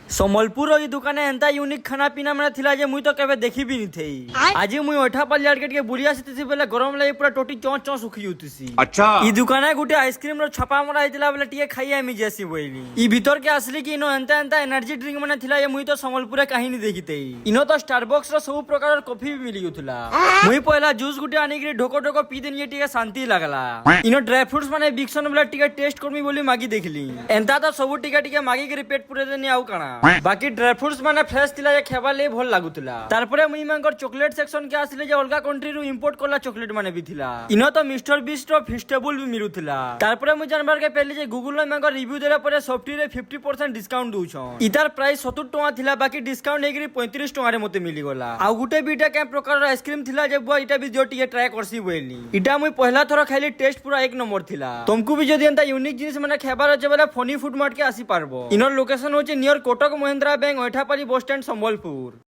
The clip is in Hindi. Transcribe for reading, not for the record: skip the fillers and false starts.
ସମ୍ବଲପୁର ଏଇ ଦୁକାନେ ଏନ୍ତା ୟୁନିକ୍ ଖାନା ପିନା ମାନେ ଥିଲା ଯେ ମୁଇଁ ତ କେବେ ଦେଖିବି ନି ଥେଇ। ଆଜି ମୁଇଁ ଅଠାପାଲି ଆଡକେ ଟିକେ ବୁଲି ଆସିଥିସି ବେଲେ ଗରମ ଲାଗି ପୁରା ଟୋଟି ଚଁ ଚଁ ସୁଖି ଯାଉଥିସି। अच्छा ଇ ଦୁକାନେ ଗୁଟେ ଆଇସ୍କ୍ରିମ ର ଛପା ମରା ହେଇଥିଲା ବେଲେ ଟିକେ ଖାଇ ଆଇମି ଯେସି ବୋଇଲି। ଇ ଭିତର के আসলি कि इनो एंता एंता एनर्जी ड्रिंक माने थिला ये मुई तो संबलपुर काहिनी देखिते। इनो तो स्टारबक्स रो सब प्रकार कॉफी भी मिली उथला। मुई पहला जूस गुटे आनी के ढोको ढोको पी देनी ये टिके शांति लागला। इनो ड्राई फ्रूट्स माने बिक्सन बेले टिके टेस्ट करमी बोली मागी देखली। एंता तो सब टिके टिके मागी के पेट पुरे देनी आउ काना। बाकी ड्राई फ्रूट्स माने फ्रेश थिला ये खेबा ले भल लागुतला। तारपरे मुई मांगर चॉकलेट सेक्शन के आसले जे अलगा कंट्री रु इंपोर्ट करला चॉकलेट माने भी थिला। इनो तो मिस्टर बीस्ट रो फेस्टिवल भी मिलुथला। तारपरे मुई जानबार के पहले जे गूगल में मांगर रिव्यू देला परे सॉफ्टवेयर रे 50% डिस्काउंट दउछन। इतार प्राइस 70 टका थिला बाकी डिस्काउंट हेगिरी 35 टका रे मते मिली गला। आ गुटे बीटा के प्रकार रो आइसक्रीम थिला जे बुआ इटा भी जो टिके ट्राई करसी बोइली। इटा मुई पहला थरो खाइली टेस्ट पूरा एक नंबर थिला। तुमको भी जदी एंता यूनिक जिनिस माने खेबार अछि बेले फनी फूड मार्ट के आसी पारबो। इनर लोकेशन होचे near Kotak Mahindra bank Othapali bus stand Sambalpur.